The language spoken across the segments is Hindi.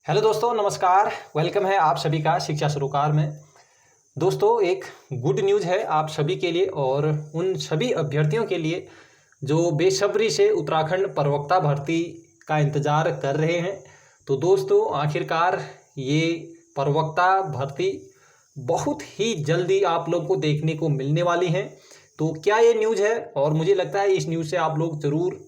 हेलो दोस्तों, नमस्कार। वेलकम है आप सभी का शिक्षा सरोकार में। दोस्तों, एक गुड न्यूज़ है आप सभी के लिए और उन सभी अभ्यर्थियों के लिए जो बेसब्री से उत्तराखंड प्रवक्ता भर्ती का इंतज़ार कर रहे हैं। तो दोस्तों, आखिरकार ये प्रवक्ता भर्ती बहुत ही जल्दी आप लोग को देखने को मिलने वाली है। तो क्या ये न्यूज़ है? और मुझे लगता है इस न्यूज़ से आप लोग ज़रूर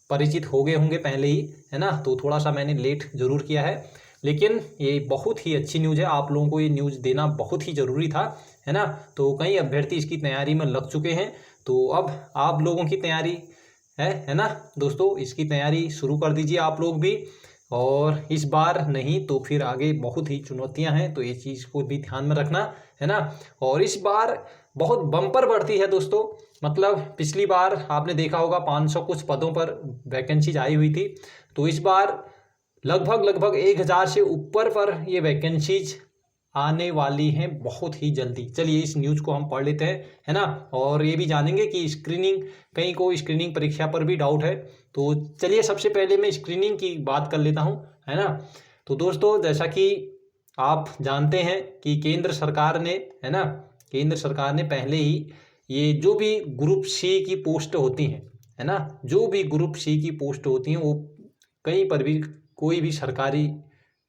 परिचित हो गए होंगे पहले ही, है ना। तो थोड़ा सा मैंने लेट ज़रूर किया है, लेकिन ये बहुत ही अच्छी न्यूज़ है। आप लोगों को ये न्यूज़ देना बहुत ही ज़रूरी था, है ना। तो कई अभ्यर्थी इसकी तैयारी में लग चुके हैं, तो अब आप लोगों की तैयारी है ना दोस्तों। इसकी तैयारी शुरू कर दीजिए आप लोग भी। और इस बार नहीं तो फिर आगे बहुत ही चुनौतियां हैं, तो ये चीज़ को भी ध्यान में रखना, है ना। और इस बार बहुत बम्पर बढ़ती है दोस्तों। मतलब पिछली बार आपने देखा होगा 500 कुछ पदों पर वैकेंसीज आई हुई थी, तो इस बार लगभग 1000 से ऊपर पर ये वैकेंसीज आने वाली हैं बहुत ही जल्दी। चलिए इस न्यूज़ को हम पढ़ लेते हैं, है ना। और ये भी जानेंगे कि स्क्रीनिंग, कहीं को स्क्रीनिंग परीक्षा पर भी डाउट है। तो चलिए सबसे पहले मैं स्क्रीनिंग की बात कर लेता हूँ, है ना। तो दोस्तों, जैसा कि आप जानते हैं कि केंद्र सरकार ने, है ना, केंद्र सरकार ने पहले ही ये जो भी ग्रुप सी की पोस्ट होती हैं, है ना, जो भी ग्रुप सी की पोस्ट होती हैं वो कहीं पर भी, कोई भी सरकारी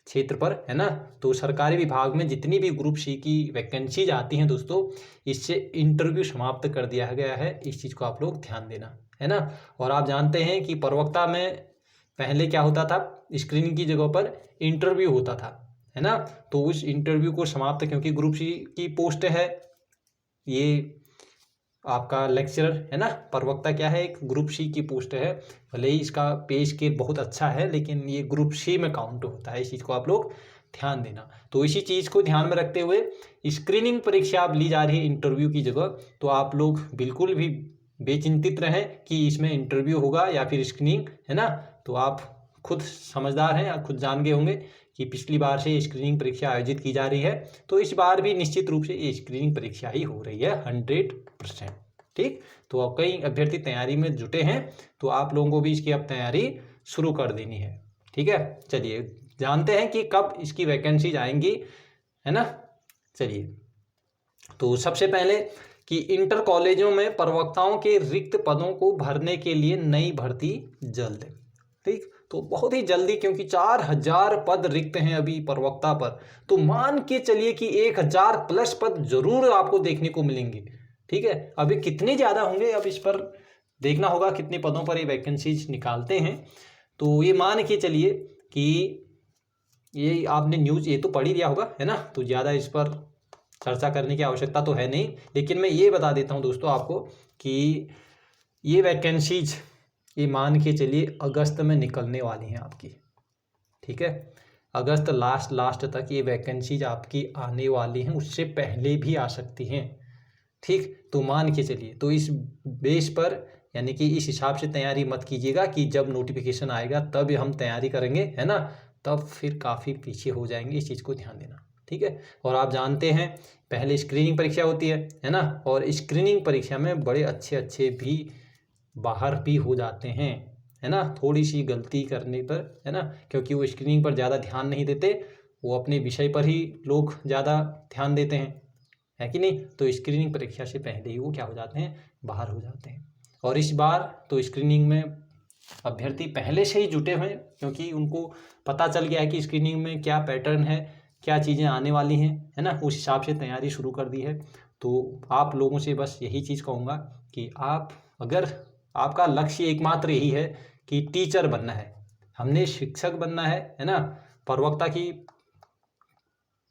क्षेत्र पर, है ना, तो सरकारी विभाग में जितनी भी ग्रुप सी की वैकेंसीज आती हैं दोस्तों, इससे इंटरव्यू समाप्त कर दिया गया है। इस चीज़ को आप लोग ध्यान देना, है ना। और आप जानते हैं कि प्रवक्ता में पहले क्या होता था, स्क्रीनिंग की जगह पर इंटरव्यू होता था, है ना। तो उस इंटरव्यू को समाप्त, क्योंकि ग्रुप सी की पोस्ट है ये, आपका लेक्चरर, है ना, प्रवक्ता क्या है, एक ग्रुप सी की पोस्ट है। भले ही इसका पे स्केल बहुत अच्छा है, लेकिन ये ग्रुप सी में काउंट होता है। इस चीज़ को आप लोग ध्यान देना। तो इसी चीज़ को ध्यान में रखते हुए स्क्रीनिंग परीक्षा अब ली जा रही है इंटरव्यू की जगह। तो आप लोग बिल्कुल भी बेचिंतित रहें कि इसमें इंटरव्यू होगा या फिर स्क्रीनिंग, है ना। तो आप खुद समझदार हैं, आप खुद जान गए होंगे कि पिछली बार से स्क्रीनिंग परीक्षा आयोजित की जा रही है, तो इस बार भी निश्चित रूप से ये स्क्रीनिंग परीक्षा ही हो रही है 100%। ठीक, तो अब कई अभ्यर्थी तैयारी में जुटे हैं, तो आप लोगों को भी इसकी अब तैयारी शुरू कर देनी है। ठीक है, चलिए जानते हैं कि कब इसकी वैकेंसीज आएंगी, है ना। चलिए, तो सबसे पहले कि इंटर कॉलेजों में प्रवक्ताओं के रिक्त पदों को भरने के लिए नई भर्ती जल्द। ठीक, तो बहुत ही जल्दी, क्योंकि 4000 पद रिक्त हैं अभी प्रवक्ता पर। तो मान के चलिए कि 1000 प्लस पद जरूर आपको देखने को मिलेंगे। ठीक है, अभी कितने ज़्यादा होंगे अब इस पर देखना होगा, कितने पदों पर ये वैकेंसीज निकालते हैं। तो ये मान के चलिए कि ये आपने न्यूज़ ये तो पढ़ ही दिया होगा, है ना। तो ज़्यादा इस पर चर्चा करने की आवश्यकता तो है नहीं, लेकिन मैं ये बता देता हूँ दोस्तों आपको कि ये वैकेंसीज, ये मान के चलिए अगस्त में निकलने वाली हैं आपकी। ठीक है, अगस्त लास्ट तक ये वैकेंसीज आपकी आने वाली हैं, उससे पहले भी आ सकती हैं। ठीक, तो मान के चलिए, तो इस बेस पर, यानी कि इस हिसाब से तैयारी मत कीजिएगा कि जब नोटिफिकेशन आएगा तब हम तैयारी करेंगे, है ना, तब फिर काफ़ी पीछे हो जाएंगे। इस चीज़ को ध्यान देना। ठीक है, और आप जानते हैं पहले स्क्रीनिंग परीक्षा होती है ना, और स्क्रीनिंग परीक्षा में बड़े अच्छे अच्छे भी बाहर भी हो जाते हैं, है ना, थोड़ी सी गलती करने पर, है ना, क्योंकि वो स्क्रीनिंग पर ज़्यादा ध्यान नहीं देते, वो अपने विषय पर ही लोग ज़्यादा ध्यान देते हैं, है कि नहीं। तो स्क्रीनिंग परीक्षा से पहले ही वो क्या हो जाते हैं, बाहर हो जाते हैं। और इस बार तो स्क्रीनिंग में अभ्यर्थी पहले से ही जुटे हुए हैं, क्योंकि उनको पता चल गया है कि स्क्रीनिंग में क्या पैटर्न है, क्या चीज़ें आने वाली हैं, है ना, उस हिसाब से तैयारी शुरू कर दी है। तो आप लोगों से बस यही चीज़ कहूँगा कि आप, अगर आपका लक्ष्य एकमात्र यही है कि टीचर बनना है, हमने शिक्षक बनना है ना,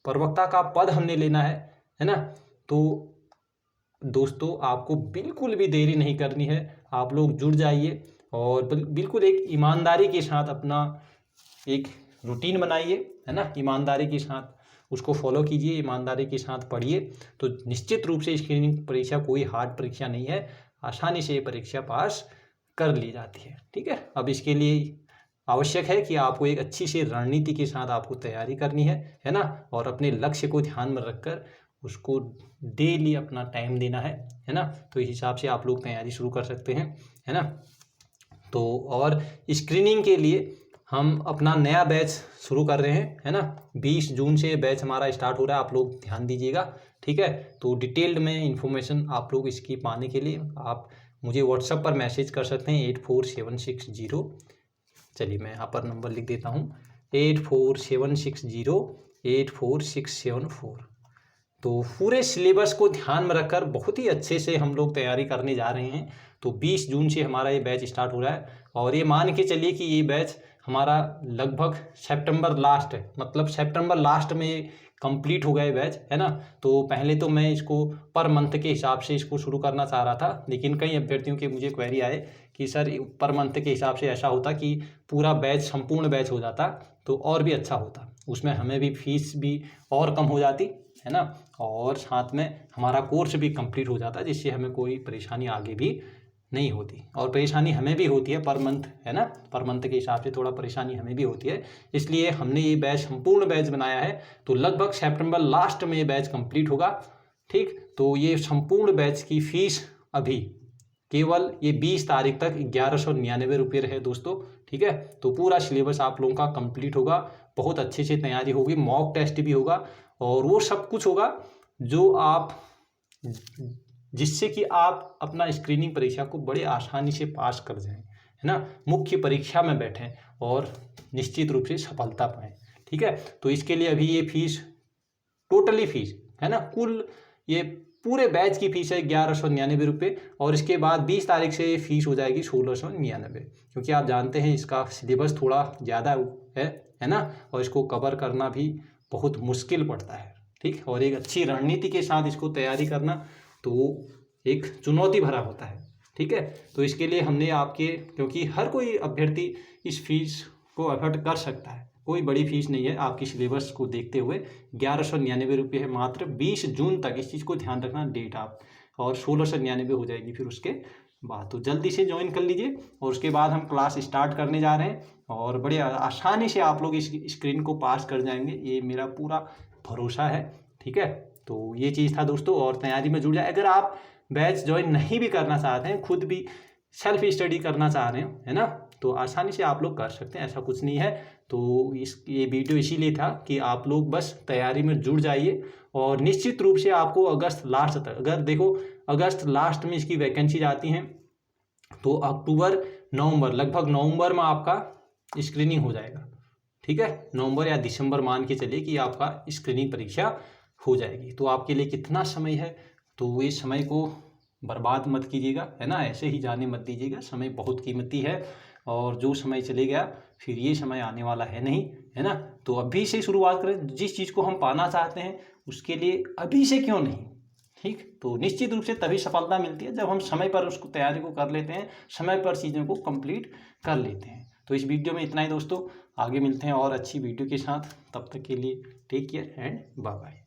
प्रवक्ता का पद हमने लेना है ना, तो दोस्तों आपको बिल्कुल भी देरी नहीं करनी है। आप लोग जुड़ जाइए और बिल्कुल एक ईमानदारी के साथ अपना एक रूटीन बनाइए, है ना, ईमानदारी के साथ उसको फॉलो कीजिए, ईमानदारी के साथ पढ़िए। तो निश्चित रूप से स्क्रीनिंग परीक्षा कोई हार्ड परीक्षा नहीं है, आसानी से ये परीक्षा पास कर ली जाती है। ठीक है, अब इसके लिए आवश्यक है कि आपको एक अच्छी सी रणनीति के साथ आपको तैयारी करनी है ना, और अपने लक्ष्य को ध्यान में रखकर उसको डेली अपना टाइम देना है ना। तो इस हिसाब से आप लोग तैयारी शुरू कर सकते हैं, है ना। तो और स्क्रीनिंग के लिए हम अपना नया बैच शुरू कर रहे हैं, है ना। 20 जून से बैच हमारा स्टार्ट हो रहा है, आप लोग ध्यान दीजिएगा, ठीक है। तो डिटेल्ड में इंफॉर्मेशन आप लोग इसकी पाने के लिए आप मुझे व्हाट्सएप पर मैसेज कर सकते हैं 84760। चलिए मैं यहाँ पर नंबर लिख देता हूँ 84760 तो पूरे सिलेबस को ध्यान में रखकर बहुत ही अच्छे से हम लोग तैयारी करने जा रहे हैं। तो 20 जून से हमारा ये बैच स्टार्ट हो रहा है और ये मान के चलिए कि ये बैच हमारा लगभग सितंबर लास्ट है, मतलब सितंबर लास्ट में कंप्लीट हो गया बैच, है ना। तो पहले तो मैं इसको पर मंथ के हिसाब से इसको शुरू करना चाह रहा था, लेकिन कई अभ्यर्थियों के मुझे क्वेरी आए कि सर पर मंथ के हिसाब से ऐसा होता कि पूरा बैच संपूर्ण बैच हो जाता तो और भी अच्छा होता, उसमें हमें भी फीस भी और कम हो जाती, है ना, और साथ में हमारा कोर्स भी कंप्लीट हो जाता, जिससे हमें कोई परेशानी आगे भी नहीं होती। और परेशानी हमें भी होती है पर मंथ, है ना, पर मंथ के हिसाब से थोड़ा परेशानी हमें भी होती है, इसलिए हमने ये बैच संपूर्ण बैच बनाया है। तो लगभग सितंबर लास्ट में ये बैच कंप्लीट होगा, ठीक। तो ये संपूर्ण बैच की फीस अभी केवल ये 20 तारीख तक 1199 रुपये रहे दोस्तों, ठीक है। तो पूरा सिलेबस आप लोगों का कंप्लीट होगा, बहुत अच्छे से तैयारी होगी, मॉक टेस्ट भी होगा और वो सब कुछ होगा जो आप जिससे कि आप अपना स्क्रीनिंग परीक्षा को बड़े आसानी से पास कर जाएं, है ना, मुख्य परीक्षा में बैठें और निश्चित रूप से सफलता पाएं, ठीक है। तो इसके लिए अभी ये फीस टोटली फीस, है ना, कुल ये पूरे बैच की फीस है 1199 रुपये और इसके बाद 20 तारीख से ये फीस हो जाएगी 1699, क्योंकि आप जानते हैं इसका सिलेबस थोड़ा ज़्यादा है ना, और इसको कवर करना भी बहुत मुश्किल पड़ता है, ठीक। और एक अच्छी रणनीति के साथ इसको तैयारी करना तो एक चुनौती भरा होता है, ठीक है। तो इसके लिए हमने आपके, क्योंकि हर कोई अभ्यर्थी इस फीस को अफोर्ड कर सकता है, कोई बड़ी फीस नहीं है, आपकी सिलेबस को देखते हुए 1199 रुपये है मात्र 20 जून तक, इस चीज़ को ध्यान रखना डेट आप, और 1699 हो जाएगी फिर उसके बाद। तो जल्दी से ज्वाइन कर लीजिए और उसके बाद हम क्लास स्टार्ट करने जा रहे हैं और बड़े आसानी से आप लोग इस स्क्रीन को पास कर जाएंगे, ये मेरा पूरा भरोसा है, ठीक है। तो ये चीज़ था दोस्तों, और तैयारी में जुड़ जाए। अगर आप बैच ज्वाइन नहीं भी करना चाहते हैं, खुद भी सेल्फ स्टडी करना चाह रहे हो, है ना, तो आसानी से आप लोग कर सकते हैं, ऐसा कुछ नहीं है। तो ये वीडियो इसीलिए था कि आप लोग बस तैयारी में जुड़ जाइए और निश्चित रूप से आपको अगस्त लास्ट तक, अगर देखो अगस्त लास्ट में इसकी वैकेंसी आती हैं तो अक्टूबर नवंबर, लगभग नवंबर में आपका स्क्रीनिंग हो जाएगा, ठीक है। नवंबर या दिसंबर मान के चलिए कि आपका स्क्रीनिंग परीक्षा हो जाएगी। तो आपके लिए कितना समय है, तो इस समय को बर्बाद मत कीजिएगा, है ना, ऐसे ही जाने मत दीजिएगा, समय बहुत कीमती है और जो समय चले गया फिर ये समय आने वाला है नहीं, है ना। तो अभी से शुरुआत करें, जिस चीज़ को हम पाना चाहते हैं उसके लिए अभी से क्यों नहीं, ठीक। तो निश्चित रूप से तभी सफलता मिलती है जब हम समय पर उसको तैयारी को कर लेते हैं, समय पर चीज़ों को कंप्लीट कर लेते हैं। तो इस वीडियो में इतना ही दोस्तों, आगे मिलते हैं और अच्छी वीडियो के साथ, तब तक के लिए take care and bye bye.